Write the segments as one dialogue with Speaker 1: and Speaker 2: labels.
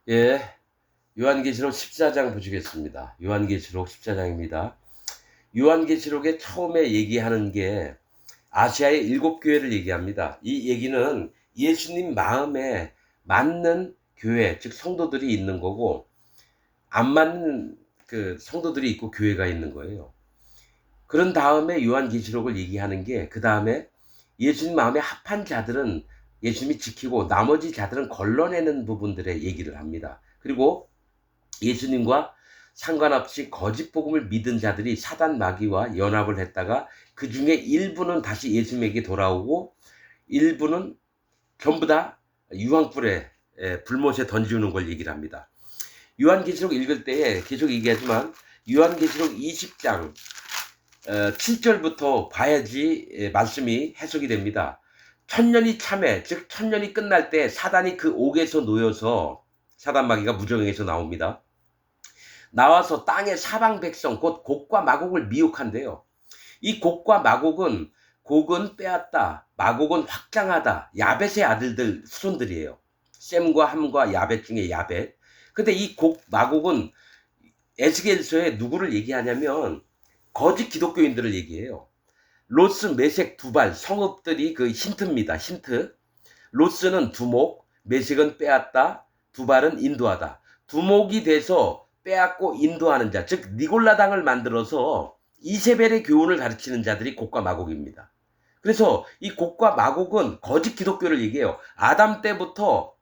Speaker 1: 예, 요한계시록 14장 보시겠습니다. 요한계시록 14장입니다. 요한계시록에 처음에 얘기하는 게 아시아의 7교회를 얘기합니다. 이 얘기는 예수님 마음에 맞는 교회, 즉 성도들이 있는 거고, 안 맞는 그 성도들이 있고 교회가 있는 거예요. 그런 다음에 요한계시록을 얘기하는 게, 그 다음에 예수님 마음에 합한 자들은 예수님이 지키고 나머지 자들은 걸러내는 부분들의 얘기를 합니다. 그리고 예수님과 상관없이 거짓 복음을 믿은 자들이 사단 마귀와 연합을 했다가 그 중에 일부는 다시 예수님에게 돌아오고 일부는 전부 다 유황불에 불못에 던지는 걸 얘기를 합니다. 요한계시록 읽을 때에 계속 얘기하지만 요한계시록 20장 7절부터 봐야지 말씀이 해석이 됩니다. 천년이 참회, 즉 천년이 끝날 때 사단이 그 옥에서 놓여서 사단 마귀가 무정에서 나옵니다. 나와서 땅의 사방 백성 곧 곡과 마곡을 미혹한대요. 이 곡과 마곡은 곡은 빼앗다, 마곡은 확장하다. 야벳의 아들들 후손들이에요. 셈과 함과 야벳 중에 야벳. 근데 이 곡 마곡은 에스겔서에 누구를 얘기하냐면 거짓 기독교인들을 얘기해요. 로스, 메색, 두발 성읍들이 그 힌트입니다. 힌트. 로스는 두목, 메색은 빼앗다, 두발은 인도하다. 두목이 돼서 빼앗고 인도하는 자, 즉 니골라당을 만들어서 이세벨의 교훈을 가르치는 자들이 곡과 마곡입니다. 그래서 이 곡과 마곡은 거짓 기독교를 얘기해요. 아담 때부터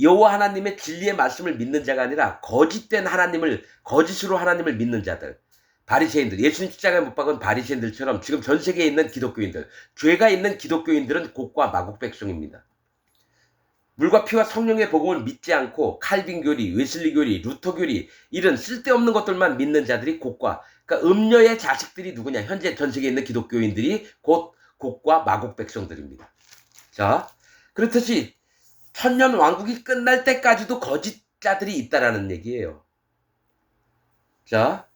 Speaker 1: 여호와 하나님의 진리의 말씀을 믿는 자가 아니라 거짓된 하나님을, 거짓으로 하나님을 믿는 자들, 바리새인들, 예수님 십자가에 못 박은 바리새인들처럼 지금 전 세계에 있는 기독교인들, 죄가 있는 기독교인들은 곡과 마곡 백성입니다. 물과 피와 성령의 복음을 믿지 않고 칼빈 교리, 웨슬리 교리, 루터 교리 이런 쓸데없는 것들만 믿는 자들이 곡과, 그러니까 음녀의 자식들이 누구냐? 현재 전 세계에 있는 기독교인들이 곧 곡과 마곡 백성들입니다. 자, 그렇듯이 천년 왕국이 끝날 때까지도 거짓자들이 있다라는 얘기예요. 자,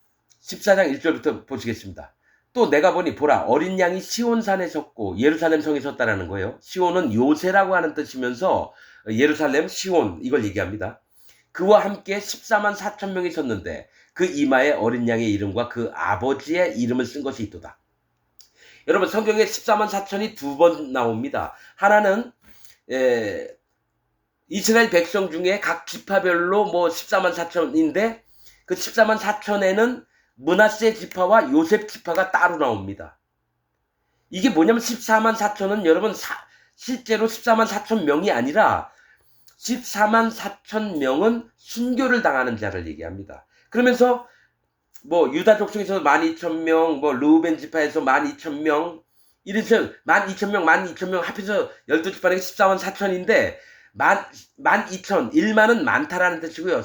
Speaker 1: 14장 1절부터 보시겠습니다. 또 내가 보니 보라 어린 양이 시온산에 섰고 예루살렘 성에 섰다라는 거예요. 시온은 요새라고 하는 뜻이면서 예루살렘, 시온 이걸 얘기합니다. 그와 함께 14만 4천 명이 섰는데 그 이마에 어린 양의 이름과 그 아버지의 이름을 쓴 것이 있도다. 여러분 성경에 14만 4천이 두 번 나옵니다. 하나는 이스라엘 백성 중에 각 지파별로 뭐 14만 4천인데 그 14만 4천에는 므낫세 지파와 요셉 지파가 따로 나옵니다. 이게 뭐냐면 14만 4천은 여러분 실제로 14만 4천 명이 아니라 14만 4천 명은 순교를 당하는 자를 얘기합니다. 그러면서 뭐 유다 족속에서 12,000명, 뭐 르우벤 지파에서 12,000명, 이래서 12,000명, 12,000명 합해서 12지파는 14만 4천인데 12,000, 1만은 많다라는 뜻이고요.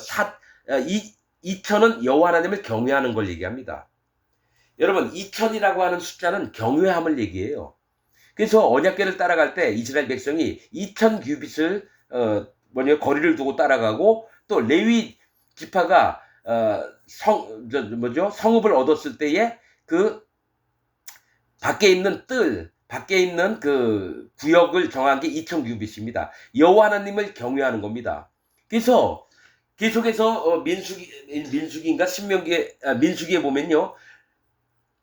Speaker 1: 2천은 여호와 하나님을 경외하는 걸 얘기합니다. 여러분 2천이라고 하는 숫자는 경외함을 얘기해요. 그래서 언약궤를 따라갈 때 이스라엘 백성이 2천 규빗을 거리를 두고 따라가고 또 레위 지파가 성읍을 얻었을 때에 그 밖에 있는 밖에 있는 그 구역을 정한 게 2천 규빗입니다. 여호와 하나님을 경외하는 겁니다. 그래서 계속해서 민수기인가 민수기에 보면요,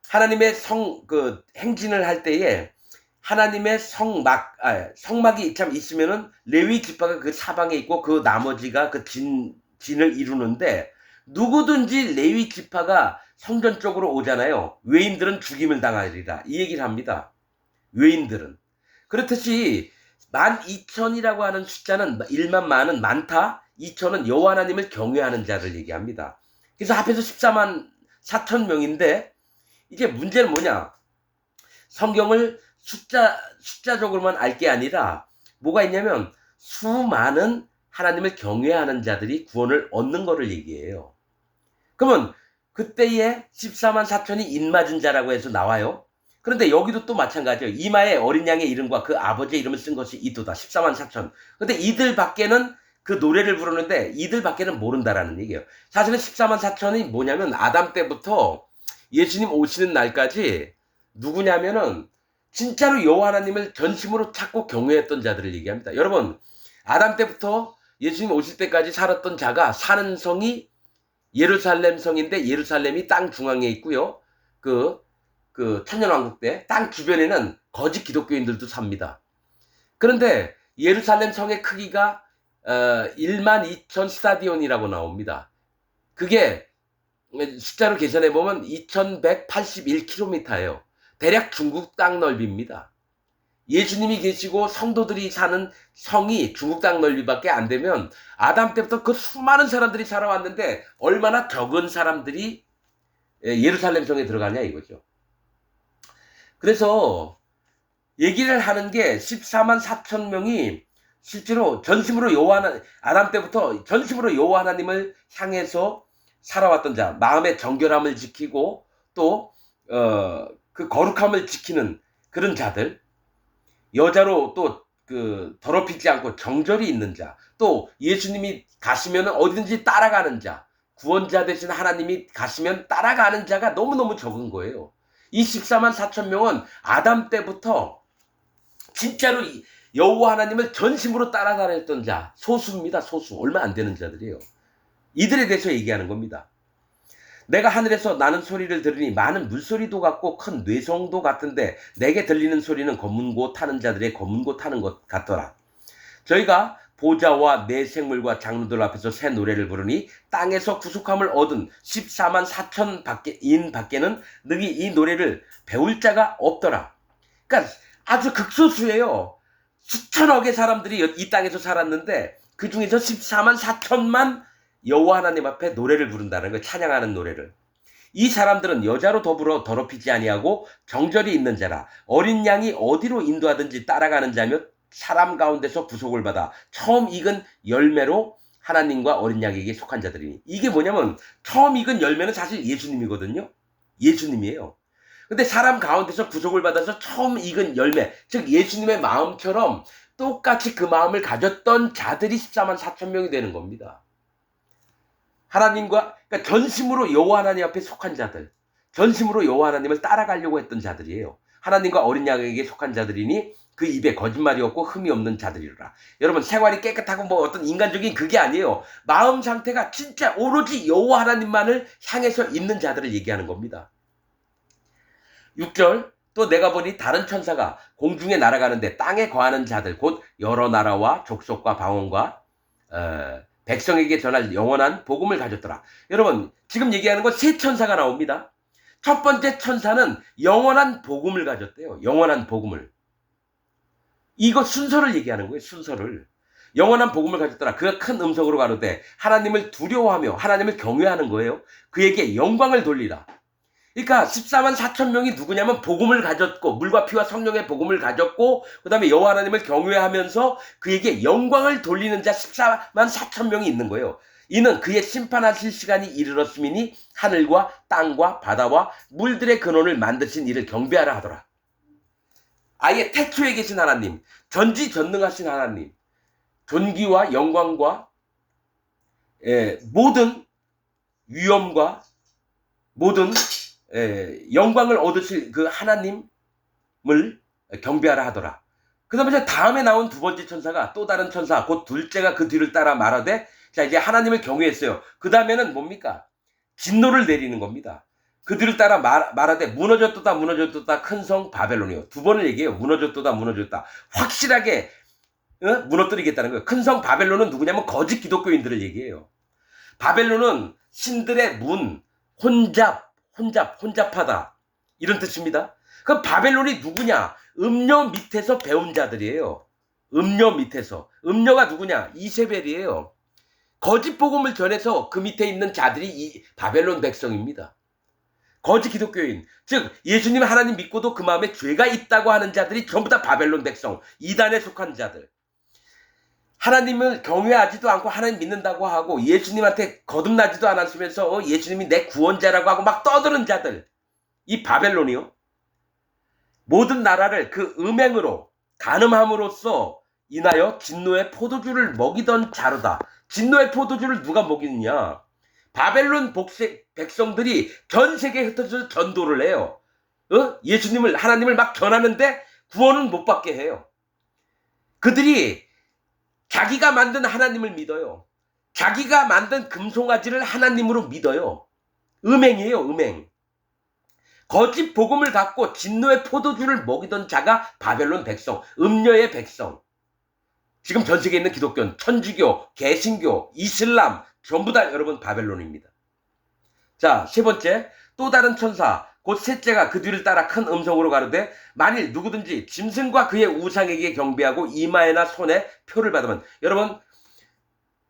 Speaker 1: 하나님의 행진을 할 때에 하나님의 성막이 참 있으면은 레위 지파가 그 사방에 있고 그 나머지가 그 진을 이루는데 누구든지 레위 지파가 성전 쪽으로 오잖아요. 외인들은 죽임을 당하리라 이 얘기를 합니다. 외인들은. 그렇듯이 12,000이라고 하는 숫자는 1만 만은 많다. 2천은 여호와 하나님을 경외하는 자를 얘기합니다. 그래서 합해서 14만 4천 명인데 이제 문제는 뭐냐? 성경을 숫자적으로만 알 게 아니라 뭐가 있냐면 수많은 하나님을 경외하는 자들이 구원을 얻는 거를 얘기해요. 그러면 그때에 14만 4천이 인맞은 자라고 해서 나와요. 그런데 여기도 또 마찬가지예요. 이마에 어린 양의 이름과 그 아버지의 이름을 쓴 것이 이도다. 14만 4천. 근데 이들 밖에는 그 노래를 부르는데 이들 밖에는 모른다라는 얘기예요. 사실은 14만 4천이 뭐냐면 아담 때부터 예수님 오시는 날까지 누구냐면은 진짜로 여호와 하나님을 전심으로 찾고 경외했던 자들을 얘기합니다. 여러분 아담 때부터 예수님 오실 때까지 살았던 자가 사는 성이 예루살렘 성인데 예루살렘이 땅 중앙에 있고요. 그 천년왕국 때 땅 주변에는 거짓 기독교인들도 삽니다. 그런데 예루살렘 성의 크기가 1만 2천 스타디온이라고 나옵니다. 그게 숫자로 계산해 보면 2181km예요. 대략 중국 땅 넓이입니다. 예수님이 계시고 성도들이 사는 성이 중국 땅 넓이밖에 안 되면 아담 때부터 그 수많은 사람들이 살아왔는데 얼마나 적은 사람들이 예루살렘 성에 들어가냐 이거죠. 그래서 얘기를 하는 게 14만 4천 명이 실제로 전심으로 아담 때부터 전심으로 여호와 하나님을 향해서 살아왔던 자, 마음의 정결함을 지키고 또 그 거룩함을 지키는 그런 자들, 여자로 또 그 더럽히지 않고 정절이 있는 자, 또 예수님이 가시면 어디든지 따라가는 자, 구원자 되신 하나님이 가시면 따라가는 자가 너무너무 적은 거예요. 이 14만 4천 명은 아담 때부터 진짜로 여호와 하나님을 전심으로 따라다녔던 자, 소수입니다. 소수. 얼마 안 되는 자들이에요. 이들에 대해서 얘기하는 겁니다. 내가 하늘에서 나는 소리를 들으니 많은 물소리도 같고 큰 뇌성도 같은데 내게 들리는 소리는 검은고 타는 자들의 검은고 타는 것 같더라. 저희가 보좌와 내 생물과 장로들 앞에서 새 노래를 부르니 땅에서 구속함을 얻은 14만 4천 인 밖에는 능히 이 노래를 배울 자가 없더라. 그러니까 아주 극소수예요. 수천억의 사람들이 이 땅에서 살았는데 그 중에서 14만 4천만 여호와 하나님 앞에 노래를 부른다는 거예요. 찬양하는 노래를. 이 사람들은 여자로 더불어 더럽히지 아니하고 정절이 있는 자라. 어린 양이 어디로 인도하든지 따라가는 자며 사람 가운데서 구속을 받아 처음 익은 열매로 하나님과 어린 양에게 속한 자들이니. 이게 뭐냐면 처음 익은 열매는 사실 예수님이거든요. 예수님이에요. 근데 사람 가운데서 구속을 받아서 처음 익은 열매, 즉 예수님의 마음처럼 똑같이 그 마음을 가졌던 자들이 14만 4천 명이 되는 겁니다. 하나님과, 그러니까 전심으로 여호와 하나님 앞에 속한 자들, 전심으로 여호와 하나님을 따라가려고 했던 자들이에요. 하나님과 어린 양에게 속한 자들이니 그 입에 거짓말이 없고 흠이 없는 자들이로라. 여러분, 생활이 깨끗하고 뭐 어떤 인간적인 그게 아니에요. 마음 상태가 진짜 오로지 여호와 하나님만을 향해서 있는 자들을 얘기하는 겁니다. 6절, 또 내가 보니 다른 천사가 공중에 날아가는데 땅에 거하는 자들 곧 여러 나라와 족속과 방언과 백성에게 전할 영원한 복음을 가졌더라. 여러분, 지금 얘기하는 건 세 천사가 나옵니다. 첫 번째 천사는 영원한 복음을 가졌대요. 영원한 복음을. 이거 순서를 얘기하는 거예요. 순서를. 영원한 복음을 가졌더라. 그가 큰 음성으로 가로되 하나님을 두려워하며 하나님을 경외하는 거예요. 그에게 영광을 돌리라. 그러니까 14만 4천 명이 누구냐면 복음을 가졌고 물과 피와 성령의 복음을 가졌고 그 다음에 여호와 하나님을 경외하면서 그에게 영광을 돌리는 자 14만 4천 명이 있는 거예요. 이는 그의 심판하실 시간이 이르렀음이니 하늘과 땅과 바다와 물들의 근원을 만드신 이를 경배하라 하더라. 아예 태초에 계신 하나님, 전지전능하신 하나님, 존귀와 영광과 모든 위엄과 모든 영광을 얻으실 그 하나님을 경배하라 하더라. 그 다음에 다음에 나온 두 번째 천사가 또 다른 천사, 곧 둘째가 그 뒤를 따라 말하되, 자, 이제 하나님을 경외했어요. 그 다음에는 뭡니까? 진노를 내리는 겁니다. 그 뒤를 따라 말하되 무너졌도다 무너졌도다 큰 성 바벨론이요. 두 번을 얘기해요. 무너졌도다 무너졌다. 확실하게 무너뜨리겠다는 거예요. 큰 성 바벨론은 누구냐면 거짓 기독교인들을 얘기해요. 바벨론은 신들의 문, 혼잡하다 이런 뜻입니다. 그럼 바벨론이 누구냐? 음녀 밑에서 배운 자들이에요. 음녀 밑에서. 음녀가 누구냐? 이세벨이에요. 거짓 복음을 전해서 그 밑에 있는 자들이 이 바벨론 백성입니다. 거짓 기독교인, 즉 예수님 하나님 믿고도 그 마음에 죄가 있다고 하는 자들이 전부 다 바벨론 백성, 이단에 속한 자들. 하나님을 경외하지도 않고 하나님 믿는다고 하고 예수님한테 거듭나지도 않았으면서 예수님이 내 구원자라고 하고 막 떠드는 자들. 이 바벨론이요. 모든 나라를 그 음행으로 간음함으로써 인하여 진노의 포도주를 먹이던 자로다. 진노의 포도주를 누가 먹이느냐? 바벨론 백성들이 전 세계에 흩어져서 전도를 해요. 예수님을, 하나님을 막 전하는데 구원은 못 받게 해요. 그들이 자기가 만든 하나님을 믿어요. 자기가 만든 금송아지를 하나님으로 믿어요. 음행이에요, 음행. 거짓 복음을 갖고 진노의 포도주를 먹이던 자가 바벨론 백성, 음녀의 백성. 지금 전 세계에 있는 기독교는 천주교, 개신교, 이슬람 전부 다 여러분 바벨론입니다. 자, 세 번째, 또 다른 천사 곧 셋째가 그 뒤를 따라 큰 음성으로 가로되 만일 누구든지 짐승과 그의 우상에게 경배하고 이마에나 손에 표를 받으면, 여러분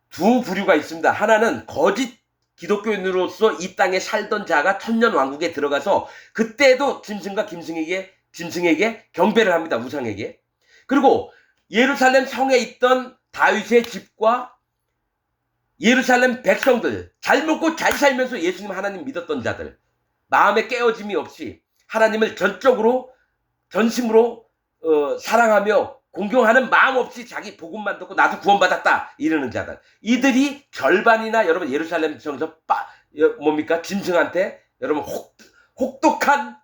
Speaker 1: 두 부류가 있습니다. 하나는 거짓 기독교인으로서 이 땅에 살던 자가 천년 왕국에 들어가서 그때도 짐승에게 경배를 합니다. 우상에게. 그리고 예루살렘 성에 있던 다윗의 집과 예루살렘 백성들, 잘 먹고 잘 살면서 예수님 하나님 믿었던 자들, 마음에 깨어짐이 없이 하나님을 전심으로 사랑하며 공경하는 마음 없이 자기 복음만 듣고 나도 구원받았다 이러는 자들, 이들이 절반이나 여러분 예루살렘 성에서 짐승한테 여러분 혹독한,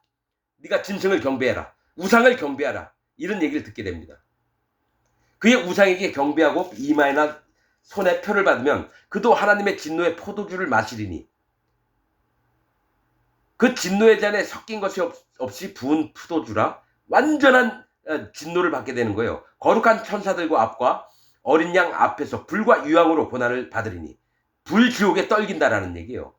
Speaker 1: 네가 짐승을 경배해라, 우상을 경배하라, 이런 얘기를 듣게 됩니다. 그의 우상에게 경배하고 이마에나 손에 표를 받으면 그도 하나님의 진노의 포도주를 마시리니 그 진노의 잔에 섞인 것이 없이 부은 포도주라. 완전한 진노를 받게 되는 거예요. 거룩한 천사들과 앞과 어린 양 앞에서 불과 유황으로 고난을 받으리니 불지옥에 떨긴다라는 얘기예요.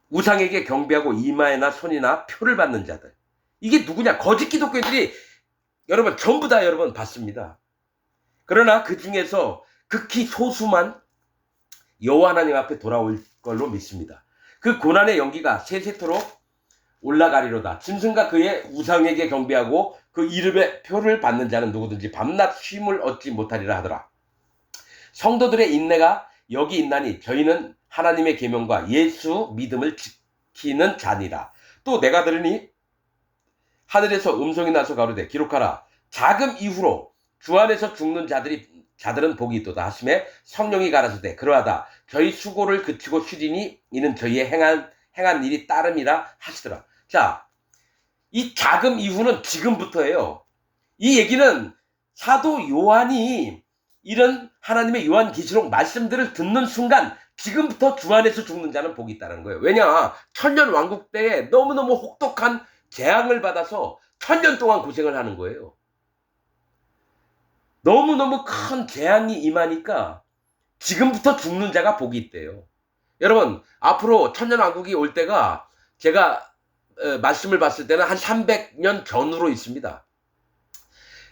Speaker 1: 우상에게 경배하고 이마에나 손이나 표를 받는 자들, 이게 누구냐? 거짓 기독교인들이 여러분 전부 다 여러분 받습니다. 그러나 그 중에서 극히 소수만 여호와 하나님 앞에 돌아올 걸로 믿습니다. 그 고난의 연기가 세세토록 올라가리로다. 짐승과 그의 우상에게 경배하고 그 이름의 표를 받는 자는 누구든지 밤낮 쉼을 얻지 못하리라 하더라. 성도들의 인내가 여기 있나니 저희는 하나님의 계명과 예수 믿음을 지키는 자니라. 또 내가 들으니 하늘에서 음성이 나서 가로되 기록하라. 자금 이후로 주 안에서 죽는 자들은 복이 있도다 하심에 성령이 가라사대 그러하다. 저희 수고를 그치고 쉬리니 이는 저희의 행한 일이 따름이라 하시더라. 자, 이 자금 이후는 지금부터예요. 이 얘기는 사도 요한이 이런 하나님의 요한계시록 말씀들을 듣는 순간 지금부터 주 안에서 죽는 자는 복이 있다는 거예요. 왜냐? 천년 왕국 때에 너무너무 혹독한 재앙을 받아서 천년 동안 고생을 하는 거예요. 너무너무 큰 재앙이 임하니까 지금부터 죽는 자가 복이 있대요. 여러분, 앞으로 천년왕국이 올 때가 제가 말씀을 봤을 때는 한 300년 전후로 있습니다.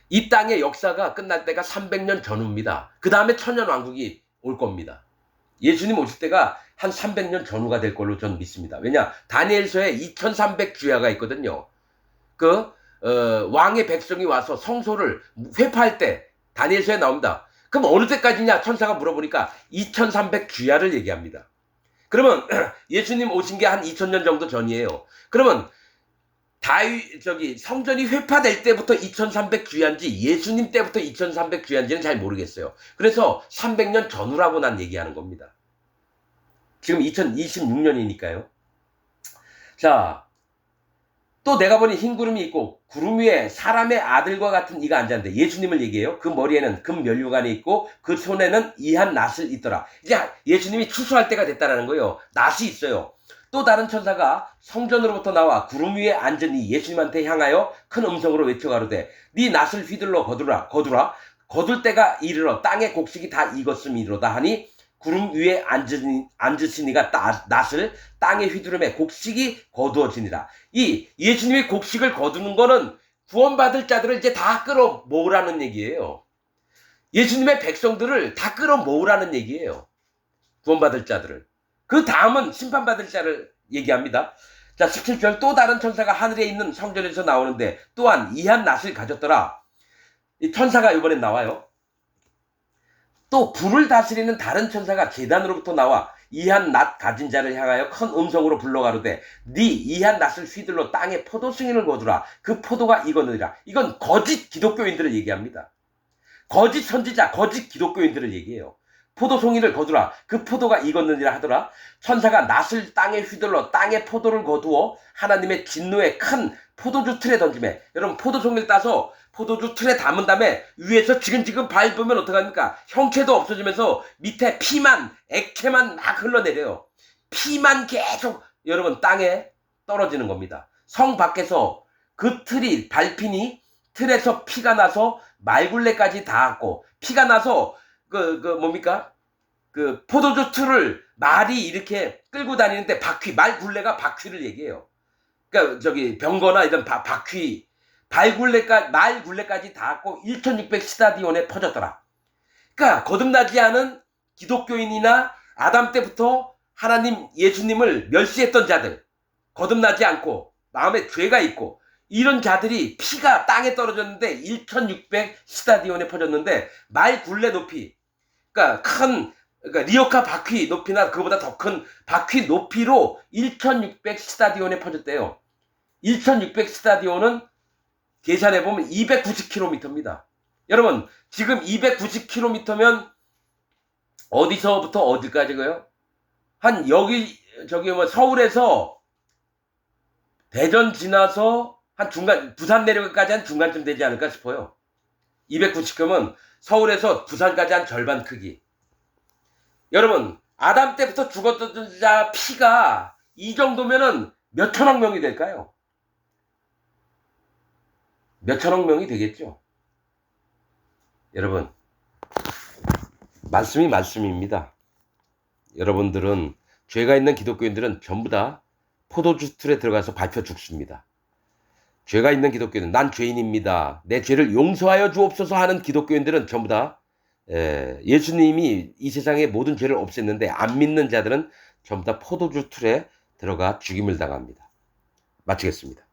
Speaker 1: 이 땅의 역사가 끝날 때가 300년 전후입니다. 그 다음에 천년왕국이 올 겁니다. 예수님 오실 때가 한 300년 전후가 될 걸로 저는 믿습니다. 왜냐? 다니엘서에 2300주야가 있거든요. 왕의 백성이 와서 성소를 회파할 때 다니엘서에 나옵니다. 그럼 어느 때까지냐? 천사가 물어보니까 2300주야를 얘기합니다. 그러면 예수님 오신 게 한 2000년 정도 전이에요. 그러면 성전이 회파될 때부터 2300주야인지 예수님 때부터 2300주야인지는 잘 모르겠어요. 그래서 300년 전후라고 난 얘기하는 겁니다. 지금 2026년이니까요. 자, 또 내가 보니 흰 구름이 있고 구름 위에 사람의 아들과 같은 이가 앉았는데 예수님을 얘기해요. 그 머리에는 금 면류관이 있고 그 손에는 이한 낫을 있더라. 이제 예수님이 추수할 때가 됐다라는 거예요. 낫이 있어요. 또 다른 천사가 성전으로부터 나와 구름 위에 앉으니 예수님한테 향하여 큰 음성으로 외쳐 가로되 네 낫을 휘둘러 거두라. 거둘 때가 이르러 땅의 곡식이 다 익었음이로다 하니 구름 위에 앉으시니가 낫을 땅에 휘두르매 곡식이 거두어지니라. 이 예수님이 곡식을 거두는 거는 구원받을 자들을 이제 다 끌어모으라는 얘기예요. 예수님의 백성들을 다 끌어모으라는 얘기예요. 구원받을 자들을. 그 다음은 심판받을 자를 얘기합니다. 자, 17절 또 다른 천사가 하늘에 있는 성전에서 나오는데 또한 이한 낫을 가졌더라. 이 천사가 이번엔 나와요. 또 불을 다스리는 다른 천사가 계단으로부터 나와 이한 낫 가진 자를 향하여 큰 음성으로 불러 가로되 네 이한 낫을 휘둘러 땅에 포도 승인을 거두라. 그 포도가 익었느니라. 이건 거짓 기독교인들을 얘기합니다. 거짓 선지자, 거짓 기독교인들을 얘기해요. 포도 송이를 거두라. 그 포도가 익었느니라 하더라. 천사가 낫을 땅에 휘둘러 땅에 포도를 거두어 하나님의 진노의 큰 포도주 틀에 던지매. 여러분 포도송이를 따서 포도주 틀에 담은 다음에 위에서 지근지근 밟으면 어떡합니까? 형체도 없어지면서 밑에 피만 액체만 막 흘러내려요. 피만 계속 여러분 땅에 떨어지는 겁니다. 성 밖에서 그 틀이 밟히니 틀에서 피가 나서 말굴레까지 닿았고 피가 나서 뭡니까? 그 포도주 틀을 말이 이렇게 끌고 다니는데 바퀴 말굴레가 바퀴를 얘기해요. 그러니까 저기 병거나 이런 바퀴 말굴레까지 닿았고 1600 스타디온에 퍼졌더라. 그러니까 거듭나지 않은 기독교인이나 아담 때부터 하나님 예수님을 멸시했던 자들, 거듭나지 않고 마음에 죄가 있고 이런 자들이 피가 땅에 떨어졌는데 1600 스타디온에 퍼졌는데 말굴레 높이, 그러니까 그러니까 리어카 바퀴 높이나 그보다 더 큰 바퀴 높이로 1600 스타디온에 퍼졌대요. 1600 스타디온은 계산해보면 290km입니다. 여러분 지금 290km면 어디서부터 어디까지고요? 한 여기 저기 뭐 서울에서 대전 지나서 한 중간 부산 내려가기까지 한 중간쯤 되지 않을까 싶어요. 290km면 서울에서 부산까지 한 절반 크기. 여러분 아담 때부터 죽었던 자 피가 이 정도면은 몇 천억 명이 될까요? 몇 천억 명이 되겠죠. 여러분 말씀이 말씀입니다. 여러분들은 죄가 있는 기독교인들은 전부 다 포도주 틀에 들어가서 밟혀 죽습니다. 죄가 있는 기독교인은 난 죄인입니다. 내 죄를 용서하여 주옵소서 하는 기독교인들은 전부 다 예수님이 이 세상의 모든 죄를 없앴는데 안 믿는 자들은 전부 다 포도주 틀에 들어가 죽임을 당합니다. 마치겠습니다.